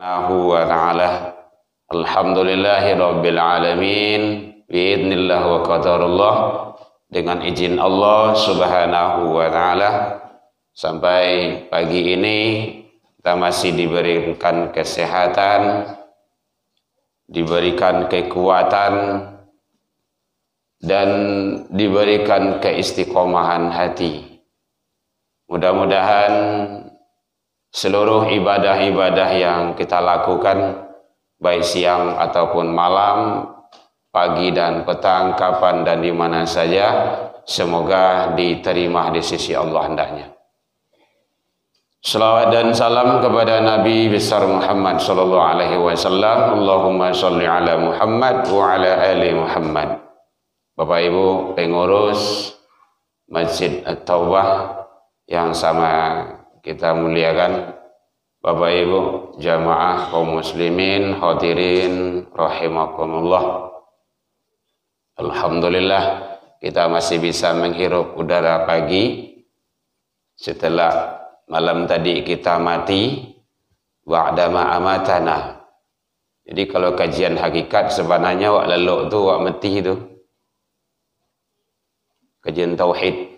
wa ta'ala. Alhamdulillahi rabbil alamin. Biidznillah wa qadarullah. Dengan izin Allah subhanahu wa ta'ala, sampai pagi ini kita masih diberikan kesehatan, diberikan kekuatan, dan diberikan keistiqomahan hati. Mudah-mudahan seluruh ibadah-ibadah yang kita lakukan, baik siang ataupun malam, pagi dan petang, kapan dan di mana saja, semoga diterima di sisi Allah hendaknya. Salawat dan salam kepada Nabi besar Muhammad sallallahu alaihi wasallam. Allahumma shalli ala Muhammad wa ala ali Muhammad. Bapak Ibu pengurus Masjid At-Taubah yang sama kita muliakan, Bapak Ibu jamaah kaum muslimin hadirin rahimakumullah. Alhamdulillah kita masih bisa menghirup udara pagi setelah malam tadi kita mati ba'dama amatana. Jadi kalau kajian hakikat sebenarnya wak leluk tu wak mati tu kajian tauhid.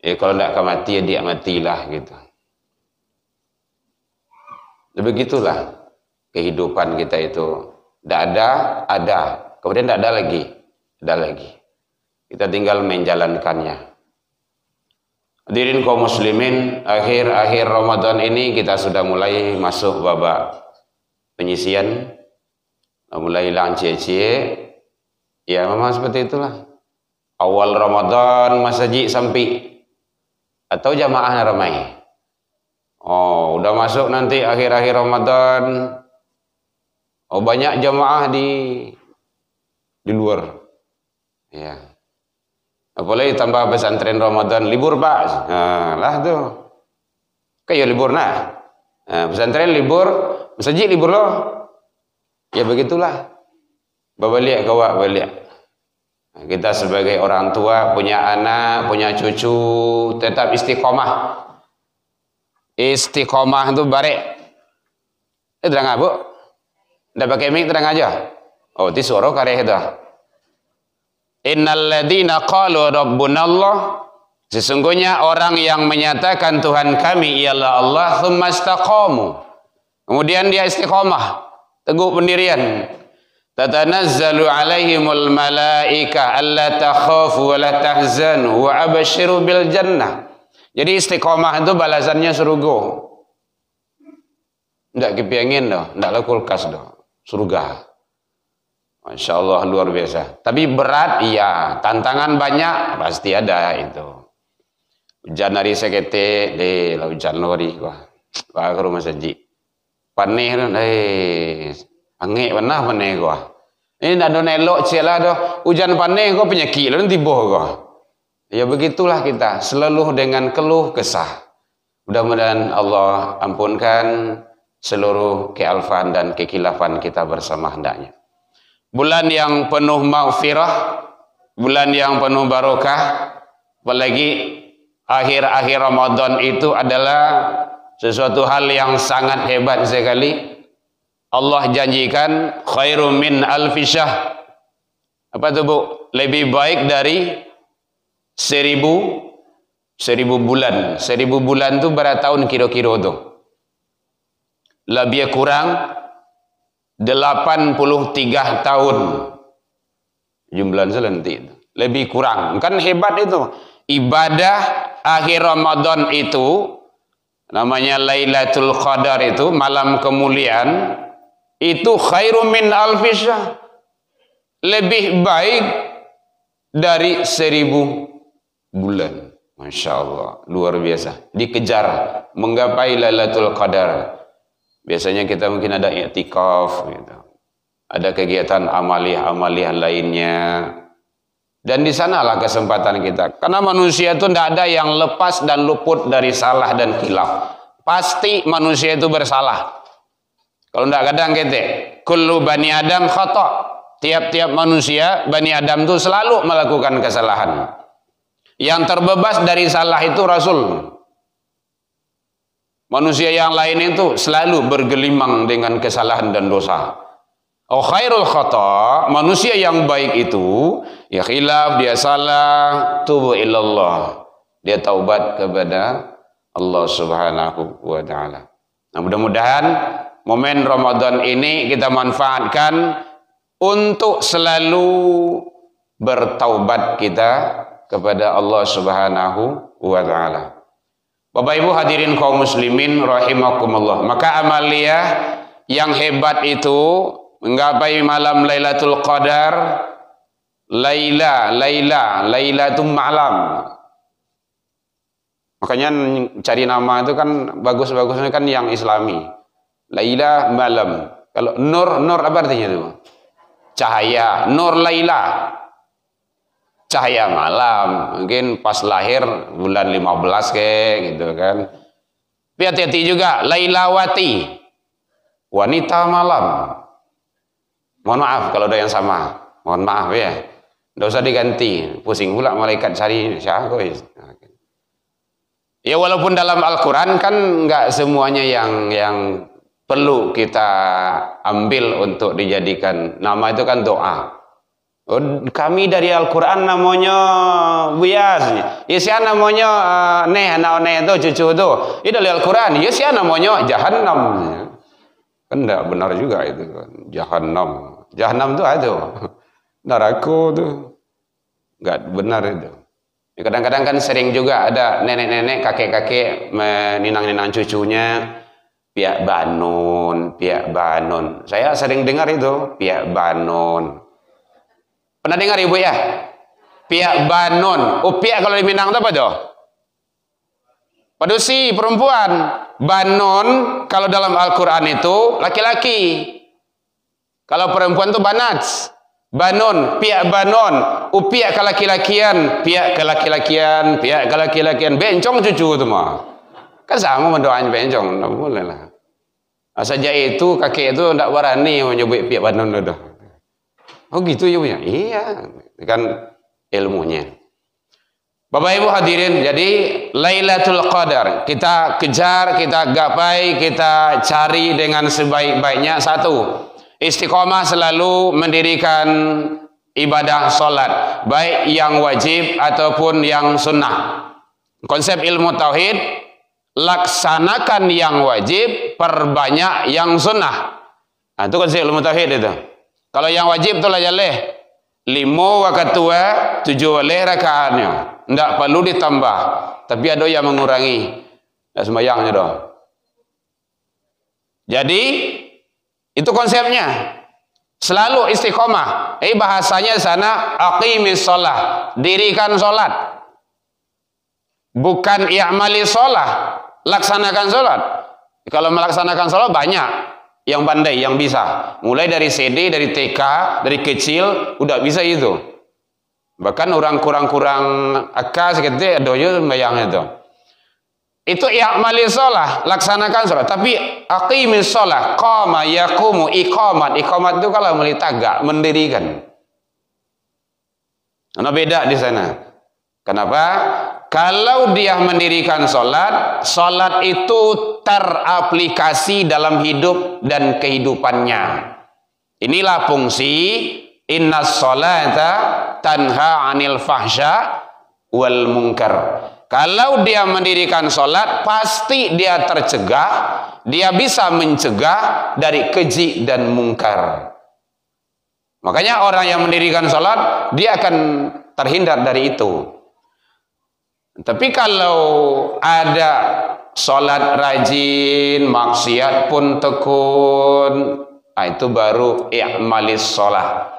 Kalau tak akan mati dia matilah gitu. Begitulah kehidupan kita itu. Tak ada. Kemudian tak ada lagi. Kita tinggal menjalankannya. Hadirin kaum muslimin, akhir Ramadan ini kita sudah mulai masuk babak penyisian. Mulai hilang cie-cie. Ya memang seperti itulah. Awal Ramadan masjid sampai. Atau jamaah ramai. Oh, udah masuk nanti akhir-akhir Ramadan. Oh, banyak jamaah di luar. Ya. Apalagi tambah pesantren Ramadan libur, Pak. Nah, lah tuh. Kayak libur nah. Pesantren libur, masjid libur loh. Ya begitulah. Balik kawak balik. Kita sebagai orang tua, punya anak, punya cucu, tetap istiqomah. Istiqomah itu barek. Terang apa? Ndak pakai mic terang aja. Oh, ti suara kareh dah. Innal ladzina qalu rabbunallah, sesungguhnya orang yang menyatakan Tuhan kami ialah Allah, tsumma istaqamu. Kemudian dia istiqomah, teguh pendirian. Tatanazzalu alaihimul malaika alla takhafu wa la tahzanu wa abshiru bil jannah. Jadi istiqomah itu balasannya surga. Ndak kepengin dah, ndaklah kulkas dah. Surga. Masya Allah luar biasa. Tapi berat iya, tantangan banyak pasti ada itu. Hujan hari sekete, hujan lori gua. Wah ke rumah saji. Paneh tu, angin panah paneh gua. Ini ndak ada elok celah dah. Hujan paneh gua penyakit lalu tiba gua. Ya begitulah kita, selalu dengan keluh kesah. Mudah-mudahan Allah ampunkan seluruh kealfan dan kekilafan kita bersama hendaknya. Bulan yang penuh maghfirah, bulan yang penuh barokah, apalagi akhir-akhir Ramadan itu adalah sesuatu hal yang sangat hebat sekali. Allah janjikan khairum min alfi syahr. Apa itu Bu? Lebih baik dari 1000 bulan. 1000 bulan itu berapa tahun kira-kira tu? Lebih kurang 83 tahun. Jumlah selentik itu. Lebih kurang. Kan hebat itu. Ibadah akhir Ramadan itu namanya Lailatul Qadar itu, malam kemuliaan itu khairum min alfi syahr. Lebih baik dari 1000 bulan. Masya Allah, luar biasa. Dikejar menggapai Lailatul Qadar. Biasanya kita mungkin ada i'tikaf gitu. Ada kegiatan amaliyah lainnya. Dan di sanalah kesempatan kita. Karena manusia itu tidak ada yang lepas dan luput dari salah dan khilaf. Pasti manusia itu bersalah. Kalau tidak kadang kita, kullu bani Adam khata'. Tiap-tiap manusia, Bani Adam itu selalu melakukan kesalahan. Yang terbebas dari salah itu Rasul. Manusia yang lain itu selalu bergelimang dengan kesalahan dan dosa. Khairul khata, manusia yang baik itu, ya khilaf, dia salah, tubu ilallah. Dia taubat kepada Allah Subhanahu wa taala. Nah, mudah-mudahan momen Ramadan ini kita manfaatkan untuk selalu bertaubat kita kepada Allah Subhanahu wa taala. Bapak Ibu hadirin kaum muslimin rahimakumullah. Maka amaliyah yang hebat itu menggapai malam Lailatul Qadar. Lailatul malam. Makanya cari nama itu kan bagus-bagusnya kan yang Islami. Laila malam. Kalau nur apa artinya itu? Cahaya. Nur Laila. Cahaya malam, mungkin pas lahir bulan 15 kayak gitu kan. Tapi hati-hati juga, Lailawati, wanita malam. Mohon maaf kalau ada yang sama, mohon maaf ya. Tidak usah diganti, pusing pula malaikat cari siapa. Ya walaupun dalam Al-Quran kan nggak semuanya yang perlu kita ambil untuk dijadikan nama itu kan doa. Kami dari Al-Quran namanya bias. Ya siapa namanya anak itu cucu itu. Ini dari Al-Quran. Ya siapa namanya Jahannam. Kan tidak benar juga itu. Jahannam. Jahannam itu ada. Neraka itu. Enggak benar itu. Kadang-kadang kan sering juga ada nenek-nenek, kakek-kakek meninang-ninang cucunya. Pihak Banon. Saya sering dengar itu. Pihak Banon. Pernah dengar ibu ya? Pihak Banon. Pihak kalau di Minang itu apa tuh? Padusi, perempuan. Banon kalau dalam Al-Quran itu laki-laki. Kalau perempuan itu banat. Banon, pihak Banon. Pihak kelaki-lakian. Pihak kelaki-lakian. Bencong cucu itu mah. Kan sama mendoanya bencong. Tidak boleh lah. Sejak itu kakek itu tidak berani menyebut pihak Banon itu. Oh gitu ya punya? Iya, kan ilmunya. Bapak Ibu hadirin, jadi Lailatul Qadar kita kejar, kita gapai, kita cari dengan sebaik-baiknya. Satu, istiqomah selalu mendirikan ibadah solat, baik yang wajib ataupun yang sunnah. Konsep ilmu tauhid, laksanakan yang wajib, perbanyak yang sunnah. Nah, itu konsep ilmu tauhid itu. Kalau yang wajib itu lah jaleh 5 waktu 7 waleh rakaatnya. Tidak perlu ditambah. Tapi ada yang mengurangi. Tidak sembahyangnya dong. Jadi itu konsepnya. Selalu istiqomah. Bahasanya sana aqimis sholah. Dirikan sholat. Bukan i'mali sholah. Laksanakan sholat. Kalau melaksanakan sholat banyak yang pandai, yang bisa. Mulai dari CD, dari TK, dari kecil, udah bisa itu. Bahkan orang kurang-kurang akal seketika, doyo sembahyang itu. Itu i'mali sholah, laksanakan sholat. Tapi aqimis sholah, qama yaqumu, iqamat. Iqamat itu kalau melitagak, mendirikan. Karena beda di sana. Kenapa? Kalau dia mendirikan sholat, sholat itu teraplikasi dalam hidup dan kehidupannya. Inilah fungsi innas sholata tanha anil fahsya wal munkar. Kalau dia mendirikan sholat, pasti dia tercegah, dia bisa mencegah dari keji dan mungkar. Makanya orang yang mendirikan sholat, dia akan terhindar dari itu. Tapi kalau ada sholat rajin, maksiat pun tekun, itu baru i'malis sholat,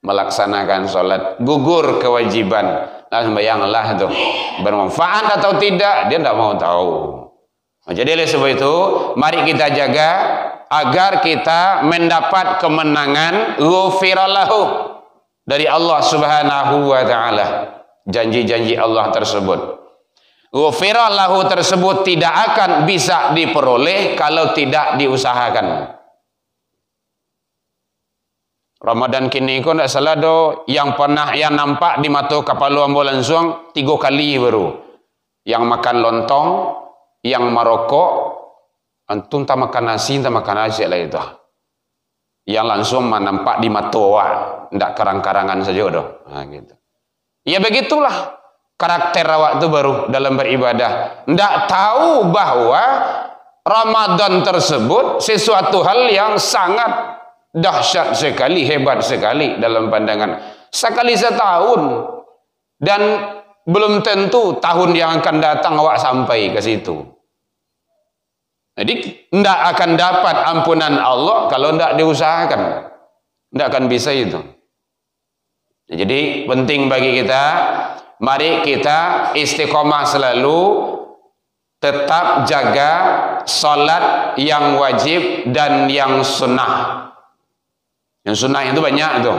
melaksanakan sholat, gugur kewajiban. Nah, sembahyanglah itu bermanfaat atau tidak, dia tidak mau tahu. Jadi oleh sebab itu, mari kita jaga agar kita mendapat kemenangan ghufirallahu dari Allah Subhanahu wa taala. Janji-janji Allah tersebut. Ghufirallahu tersebut tidak akan bisa diperoleh kalau tidak diusahakan. Ramadan kini kau tidak salah do yang pernah yang nampak di mata kapal ambulansung 3 kali baru. Yang makan lontong, yang merokok, antum tak makan nasi lah itu. Yang langsung nampak di mata awak, ndak karang-karangan saja doh. Nah, gitu. Ya begitulah karakter awak itu baru dalam beribadah. Ndak tahu bahwa Ramadan tersebut sesuatu hal yang sangat dahsyat sekali, hebat sekali dalam pandangan. Sekali setahun dan belum tentu tahun yang akan datang awak sampai ke situ. Jadi tidak akan dapat ampunan Allah kalau tidak diusahakan. Tidak akan bisa itu. Jadi penting bagi kita, mari kita istiqomah selalu, tetap jaga salat yang wajib dan yang sunnah. Yang sunnah itu banyak itu.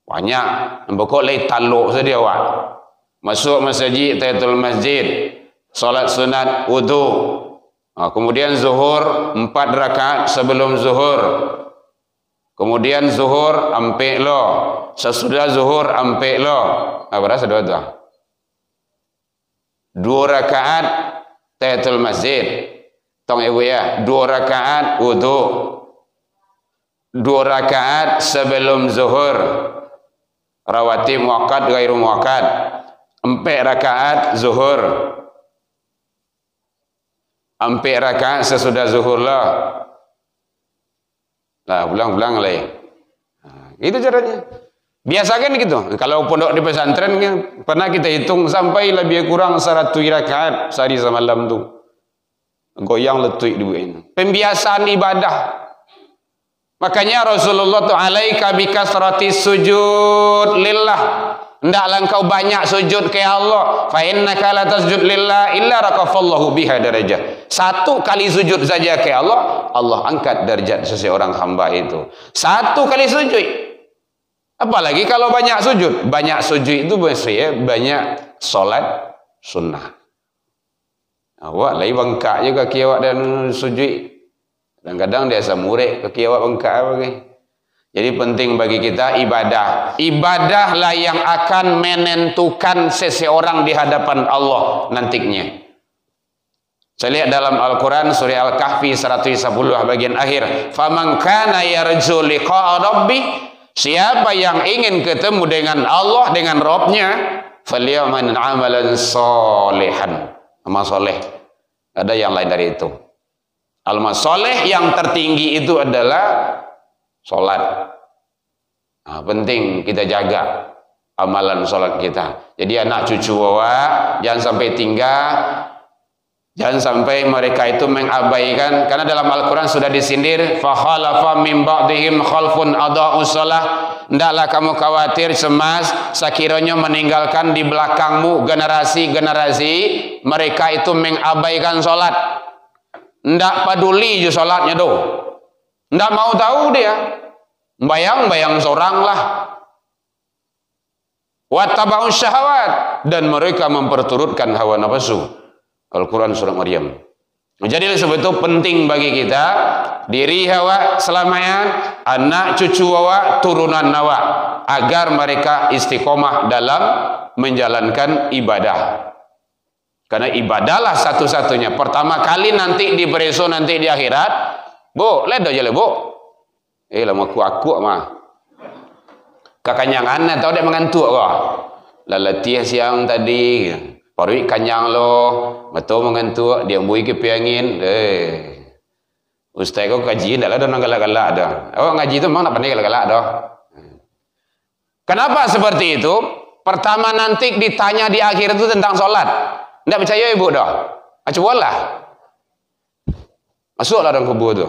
Banyak. Pokok lay taluk saja awak. Masuk masjid, tahiyatul masjid, salat sunat, wudu. Kemudian zuhur 4 rakaat sebelum zuhur. Kemudian zuhur ampe lo. Sesudah zuhur ampe lo. Berapa dua tu? 2 rakaat tahiyatul masjid. Tong ibu ya, 2 rakaat wudu. 2 rakaat sebelum zuhur. Rawatib muakkad ghairu muakkad. 4 rakaat zuhur. 4 rakaat sesudah zuhur lah. Lah ulang-ulang lagi. Itu caranya. Biasakan gitu. Kalau pondok di pesantren pernah kita hitung sampai lebih kurang 100 rakaat sehari semalam tu. Goyang letup di buin. Pembiasaan ibadah. Makanya Rasulullah tu alaika bikasrati sujud lillah. Hendaklah engkau banyak sujud ke Allah. Fa innaka la tasjud lillah illa raqafallahu biha darajah. 1 kali sujud saja ke Allah, Allah angkat derajat seseorang hamba itu. 1 kali sujud. Apalagi kalau banyak sujud. Banyak sujud itu maksudnya banyak solat sunnah. Awak lagi bengkak je kaki awak dan sujud. Kadang-kadang dia samurek kaki awak bengkak apa. Jadi penting bagi kita ibadah. Ibadahlah yang akan menentukan seseorang di hadapan Allah nantinya. Saya lihat dalam Al-Quran surah Al-Kahfi 110 bagian akhir. Faman kana yarju liqa'a rabbih, siapa yang ingin ketemu dengan Allah, dengan Rabbnya, falyamal amalan salihan. Amal soleh. Ada yang lain dari itu. Amal soleh yang tertinggi itu adalah solat. Penting kita jaga amalan solat kita. Jadi anak cucu awak jangan sampai tinggal, jangan sampai mereka itu mengabaikan. Karena dalam Al-Quran sudah disindir, fa khalafa min ba'dihim khalfun adaa'us shalah. Hendaklah kamu khawatir, cemas sekiranya meninggalkan di belakangmu generasi-generasi mereka itu mengabaikan solat. Ndak peduli je solatnya doh. Ndak mau tahu dia. Bayang-bayang seorang lah. Wattaba'u syahawat, dan mereka memperturutkan hawa nafsu. Al-Quran surah Maryam. Jadi sebetulnya penting bagi kita diri awak selamanya, anak cucu awak, turunan awak, agar mereka istiqomah dalam menjalankan ibadah. Karena ibadahlah satu-satunya. Pertama kali nanti di bereso, nanti di akhirat. Bu, ledo aja le bu. Lama aku mah. Kakanyangan atau dia mengantuk kok. Lalatiah siang tadi. Parui kanyang lo. Betul mengantuk. Dia mbui ke piangin. Ustaz kau kaji dah lah dah galak-galak dah. Oh ngaji itu memang nak pandai galak-galak dah. Kenapa seperti itu? Pertama nanti ditanya di akhir itu tentang solat. Tidak percaya ibu dah. Cobalah. Masuklah dalam kubur tu.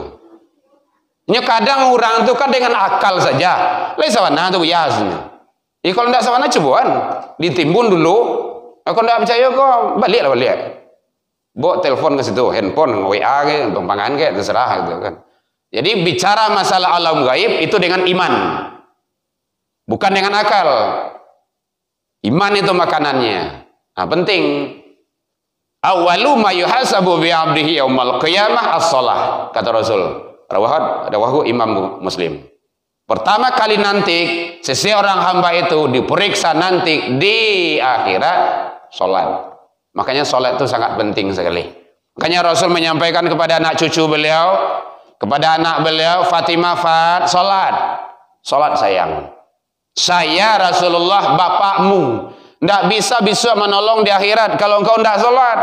Kadang orang tu kan dengan akal saja. Lai sawana tu biasanya. Kalau tidak sawana cobakan. Ditimbun dulu. Kalau tidak percaya kau baliklah balik. Bawa telefon ke situ, handphone, WA ke, pempangan ke, terserah gitu kan. Jadi bicara masalah alam gaib itu dengan iman. Bukan dengan akal. Iman itu makanannya. Penting. Awalu ma yuhasabu bi 'abdihi yaumal qiyamah as-shalah, kata Rasul. Rawahu Imam Muslim. Pertama kali nanti seseorang hamba itu diperiksa nanti di akhirat salat. Makanya salat itu sangat penting sekali. Makanya Rasul menyampaikan kepada anak cucu beliau, kepada anak beliau, Fatimah, salat sayang. Saya Rasulullah bapakmu, tidak bisa menolong di akhirat kalau engkau tidak salat.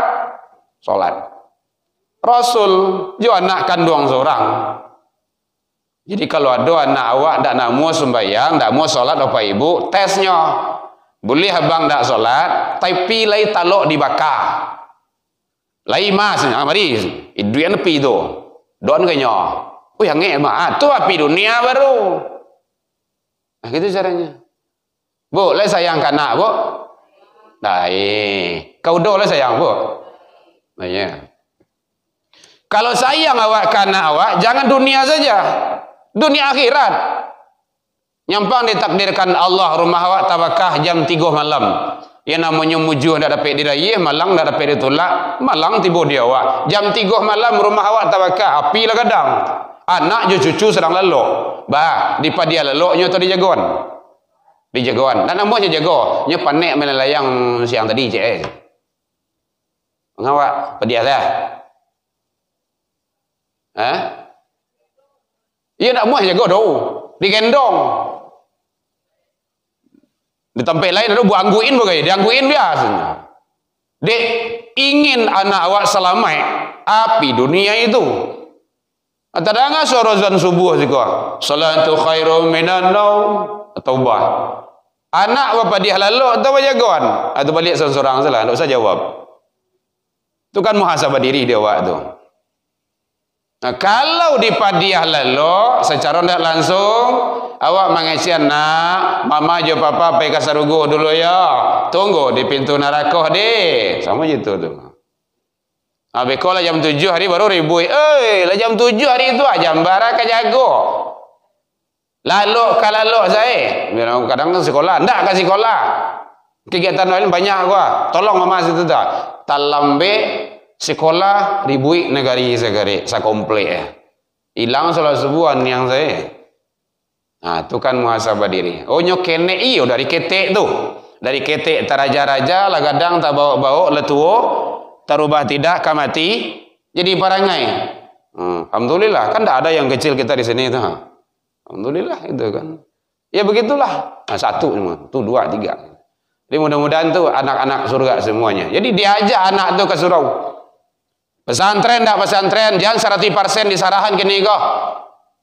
Rasul juga anak kandung seorang. Jadi kalau ada anak awak tidak nak mau sembahyang, tidak mau salat apa ibu, tesnya. Boleh abang tidak salat, tapi lai talok dibakar. Lai mas, mari, duit nepi tu. Don kayaknya. Oh yang nge mah, tu api dunia baru. Nah, gitu caranya. Bu, lai sayang kanak, bu. Kau do lai sayang, bu. Nah, ya. Kalau sayang awak kanak awak, jangan dunia saja. Dunia akhirat. Nyampang ditakdirkan Allah rumah awak tabakah jam 3 malam. Yang namanya mujuh tidak dapat diraya, malang tidak dapat ditolak, malang tiba dia awak. Jam 3 malam rumah awak tabakah, api lah kadang. Anak je cucu sedang lalu. Bah, di padia lalu, nyo tu dijagoan. Dijagoan. Dan namanya jago. Nyo panek melayang siang tadi, cik. Ngawak, padia saya. Ia tak muah jago dah. Digendong. Di tempat lain ada buangguin bagai, diangguin biasanya. Dek ingin anak awak selamat api dunia itu. Atadanga suara azan subuh juga. Salatu khairum minan naum. Taubah. Anak bapa dia lalu atau jagoan atau balik seorang salah, tak usah jawab. Itu kan muhasabah diri dia awak tu. Nah, kalau di padiah lalu secara tidak langsung awak mengasihan nak mama jo papa pergi ke sarugo dulu ya, tunggu di pintu neraka deh, sama gitu tu. Habis kalau jam 7 hari baru ribui, lah jam 7 hari itu jam baraka jago. Lalu kalau saya, kadang kan sekolah, ndak ke sekolah. Kegiatan lain banyak gua, tolong mama situ dah. Talambe sekolah ribui negari segari sakomplek hilang salah sebuah yang saya. Nah, itu kan muhasabah diri. Oh nyokene iyo dari ketek tu. Dari ketek taraja-raja lah kadang tak bawa-bawa letuo tarubah tidak kamati jadi parangai. Alhamdulillah kan tak ada yang kecil kita di sini tu. Alhamdulillah itu kan. Ya begitulah. Nah, satu cuma, tu 2, 3. Jadi mudah-mudahan tu anak-anak surga semuanya. Jadi diajak anak tu ke surau. Pesantren tak pesantren, jangan 100% disarahan kini kau.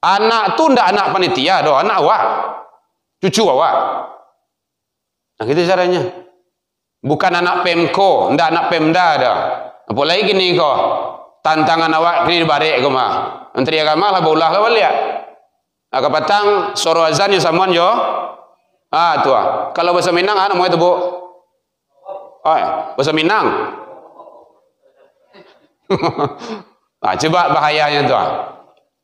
Anak tu ndak anak panitia doh, anak awak. Cucu awak. Nah, gitu caranya. Bukan anak Pemko, ndak anak Pemda dah. Apa lagi kini kau? Tantangan awak kini dibalik kau mah. Menteri Agama lah baulah lah balik. Agak petang suruh azan yang samuan jo. Tu Kalau bahasa Minang anak mau itu bu. Bahasa Minang. Nah, coba bahayanya tu.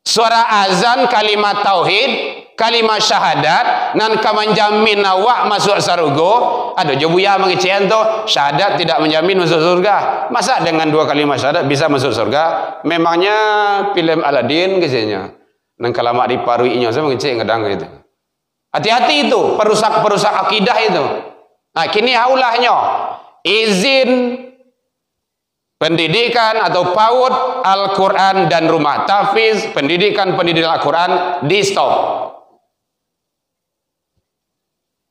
Suara azan kalimat tauhid, kalimat syahadat nan menjamin awak masuk surga. Ada je buya mengecehan tu, syahadat tidak menjamin masuk surga. Masa dengan 2 kalimat syahadat bisa masuk surga? Memangnya film Aladin kesenya. Nang kalamak diparuinya saya mengecek kadang gitu. Hati-hati itu, perusak akidah itu. Nah, kini haulahnya izin pendidikan atau PAUD Al-Quran dan rumah tahfiz, pendidikan Al-Quran di stop.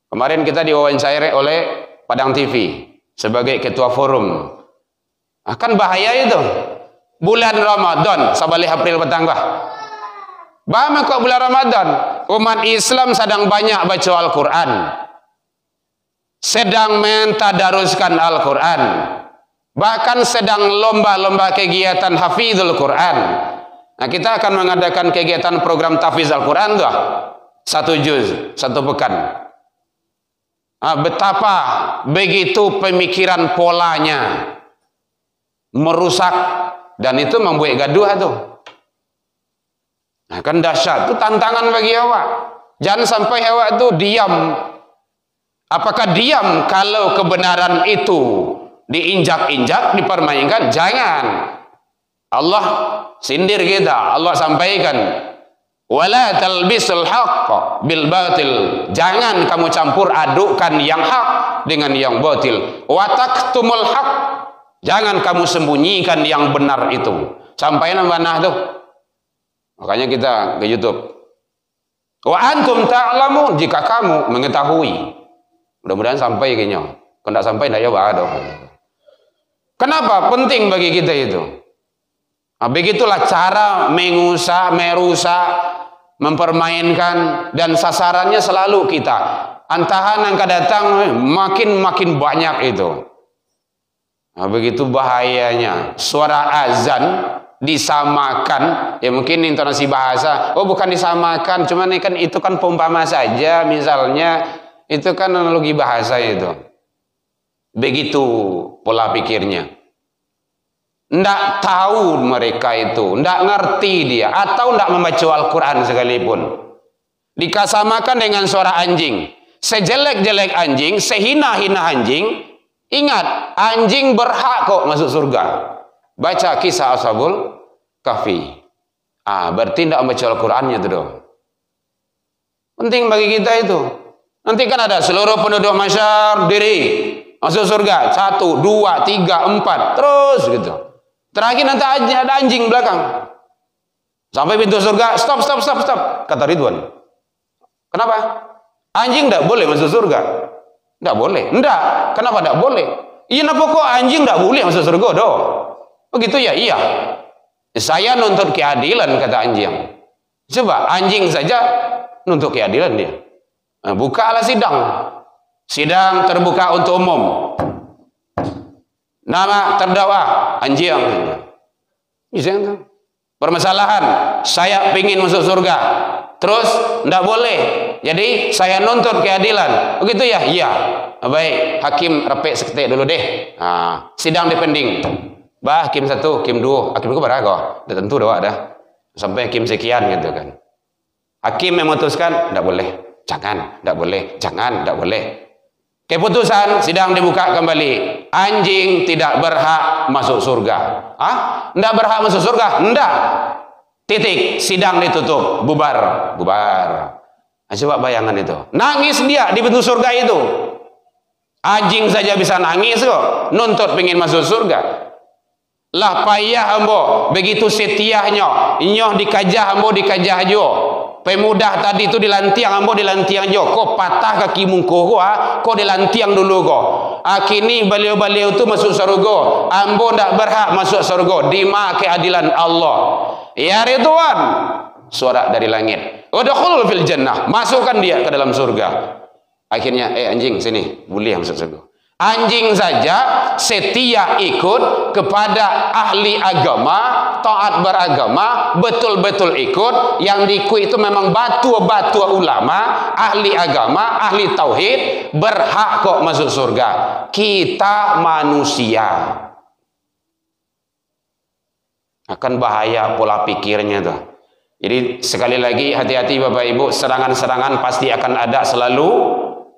Kemarin kita diwawancara oleh Padang TV sebagai ketua forum. Akan bahaya itu. Bulan Ramadan, sabalih April petang bah. Bagaimana kok bulan Ramadan? Umat Islam sedang banyak baca Al-Quran. Sedang mentadaruskan Al-Quran. Bahkan sedang lomba-lomba kegiatan hafizul Quran. Nah, kita akan mengadakan kegiatan program tahfiz Al-Quran tuh. 1 juz, 1 pekan. Betapa begitu pemikiran polanya merusak dan itu membuat gaduh tuh. Nah, kan dahsyat itu tantangan bagi awak. Jangan sampai awak tuh diam. Apakah diam kalau kebenaran itu diinjak-injak, dipermainkan? Jangan. Allah sindir kita. Allah sampaikan, wala talbisul haqq bil batil. Jangan kamu campur adukkan yang hak dengan yang batil. Wa taktumul haqq. Jangan kamu sembunyikan yang benar itu. Sampai mana tuh? Makanya kita ke YouTube. Wa antum ta'lamun, jika kamu mengetahui. Mudah-mudahan sampai kayaknya. Kalau tidak sampai tidak ya waduh. Kenapa penting bagi kita itu? Nah, begitulah cara merusak, mempermainkan, dan sasarannya selalu kita. Antahan yang datang makin banyak itu. Nah, begitu bahayanya. Suara azan disamakan, ya mungkin intonasi bahasa, oh bukan disamakan, cuman itu kan peumpama saja, misalnya itu kan analogi bahasa itu. Begitu pola pikirnya. Ndak tahu mereka itu, ndak ngerti dia, atau ndak membaca Al-Quran sekalipun. Dikasamakan dengan suara anjing. Sejelek-jelek anjing, sehina-hina anjing, ingat, anjing berhak kok masuk surga. Baca kisah Ashabul Kahfi. Berarti tidak membaca Al-Qurannya itu dong. Penting bagi kita itu. Nanti kan ada seluruh penduduk masyar diri masuk surga. 1, 2, 3, 4. Terus gitu. Terakhir nanti ada anjing belakang. Sampai pintu surga. Stop. Kata Ridwan. Kenapa? Anjing tidak boleh masuk surga. Tidak boleh. Tidak. Kenapa tidak boleh? Iya, kenapa kok anjing tidak boleh masuk surga dong? Begitu ya? Iya. Saya nuntut keadilan, kata anjing. Coba anjing saja nuntut keadilan dia. Bukalah sidang. Sidang terbuka untuk umum. Nama terdakwa anjing. Permasalahan, saya ingin masuk surga. Terus tidak boleh. Jadi saya nuntut keadilan. Begitu ya? Iya. Baik, hakim repek seketik dulu deh. Sidang dipending. Hakim 1, hakim 2, hakim 2 berapa? Dah tentu doa dah. Sampai hakim sekian gitu kan. Hakim memutuskan, tidak boleh, jangan, tidak boleh, jangan, tidak boleh. Keputusan, sidang dibuka kembali. Anjing tidak berhak masuk surga. Tidak berhak masuk surga? Tidak. Titik, sidang ditutup, bubar. Coba bayangan itu. Nangis dia di pintu surga itu. Anjing saja bisa nangis kok. Nuntut pengen masuk surga. Lah payah ambo, begitu setiahnya, inyoh dikajah ambo dikajah jo. Pemuda tadi itu dilantiang ambo dilantiang jo. Kok patah kaki mungku kok dilantiang dulu kok. Kini beliau-beliau itu masuk surga. Ambo ndak berhak masuk surga. Dima keadilan Allah. Ya Ridwan, suara dari langit. Udkhul fil jannah, masukkan dia ke dalam surga. Akhirnya, anjing sini, boleh masuk surga. Anjing saja setia ikut kepada ahli agama, taat beragama, betul-betul ikut. Yang diikut itu memang batu-batu ulama, ahli agama, ahli tauhid, berhak kok masuk surga. Kita manusia. Akan bahaya pola pikirnya tuh. Jadi sekali lagi hati-hati Bapak Ibu, serangan-serangan pasti akan ada selalu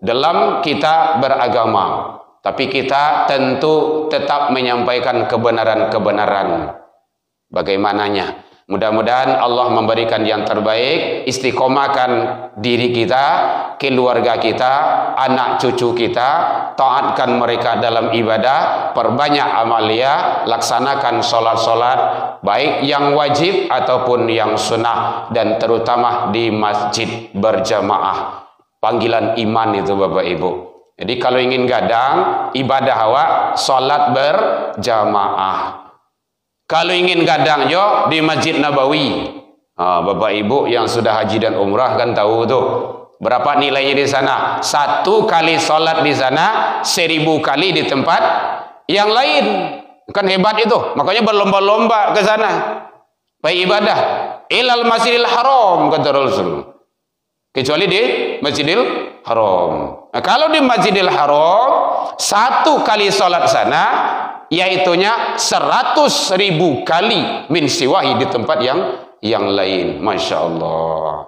dalam kita beragama. Tapi kita tentu tetap menyampaikan kebenaran-kebenaran. Bagaimananya. Mudah-mudahan Allah memberikan yang terbaik, istiqomahkan diri kita, keluarga kita, anak cucu kita, taatkan mereka dalam ibadah, perbanyak amalia, laksanakan sholat-sholat, baik yang wajib ataupun yang sunnah, dan terutama di masjid berjamaah. Panggilan iman itu Bapak Ibu. Jadi kalau ingin gadang, ibadah awak, sholat berjamaah. Kalau ingin gadang jo di Masjid Nabawi. Bapak Ibu yang sudah haji dan umrah kan tahu tuh. Berapa nilainya di sana? 1 kali sholat di sana, 1000 kali di tempat yang lain. Kan hebat itu. Makanya berlomba-lomba ke sana. Baik ibadah. Ilal Masjidil Haram, kata Rasul. Kecuali di Masjidil Haram. Nah, kalau di Masjidil Haram 1 kali sholat sana, yaitunya 100.000 kali min siwahi di tempat yang lain. Masya Allah.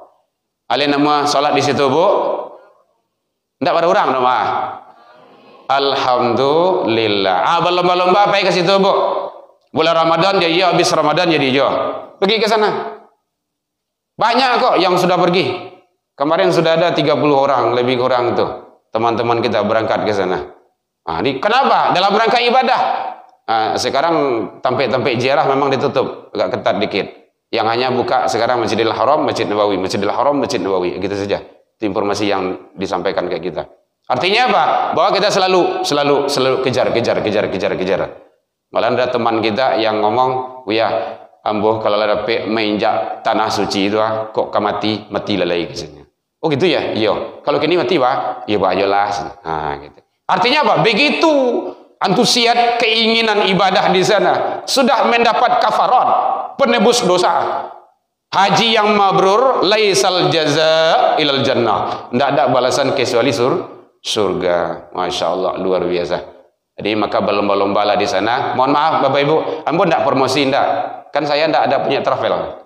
Ada nama sholat di situ Bu? Tidak pada orang nama. Alhamdulillah. Berlomba-lomba apa ke situ Bu? Bulan Ramadan jadi habis Ramadan jadi jo. Pergi ke sana. Banyak kok yang sudah pergi. Kemarin sudah ada 30 orang, lebih kurang tuh. Teman-teman kita berangkat ke sana. Kenapa? Dalam rangka ibadah. Sekarang tempat-tempat ziarah memang ditutup, agak ketat dikit. Yang hanya buka sekarang Masjidil Haram, Masjid Nabawi, Masjidil Haram, Masjid Nabawi, gitu saja. Itu informasi yang disampaikan ke kita. Artinya apa? Bahwa kita selalu kejar. Malah ada teman kita yang ngomong, ya, ambo kalau ada menginjak tanah suci itu, kok mati lalai kesini. Oh gitu ya? Iya. Kalau kini mati bah, iya bah jelas. Gitu. Artinya apa? Begitu antusias keinginan ibadah di sana sudah mendapat kafarat, penebus dosa. Haji yang mabrur laisal jaza ilal jannah. Tidak ada balasan kecuali surga. Masya Allah, luar biasa. Jadi maka berlomba-lombalah di sana. Mohon maaf Bapak Ibu, ampun tidak promosi tidak. Kan saya tidak ada punya travel.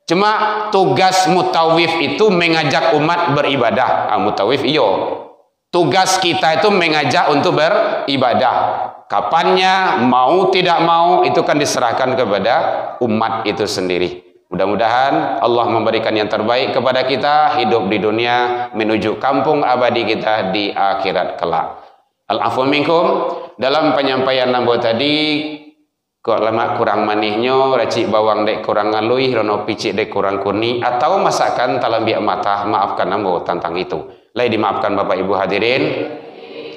Cuma tugas mutawif itu mengajak umat beribadah. Mutawif iyo. Tugas kita itu mengajak untuk beribadah. Kapannya, mau tidak mau, itu kan diserahkan kepada umat itu sendiri. Mudah-mudahan Allah memberikan yang terbaik kepada kita, hidup di dunia, menuju kampung abadi kita di akhirat kelak. Al-afu minkum, dalam penyampaian nambo tadi, kok lemak kurang manihnya, racik bawang dek kurang ngalui, rono picik dek kurang kurni, atau masakan talam biak mata, maafkan nambo tentang itu. Lai dimaafkan Bapak Ibu hadirin.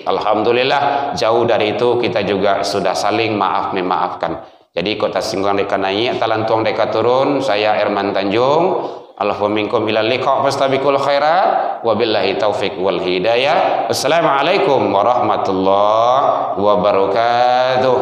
Alhamdulillah, jauh dari itu kita juga sudah saling memaafkan. Jadi kota singgung deka naik, talan tuang deka turun, saya Erman Tanjung. Allahu minkum ila liqa fastabiqul khairat wabillahi taufik wal hidayah. Wassalamualaikum warahmatullahi wabarakatuh.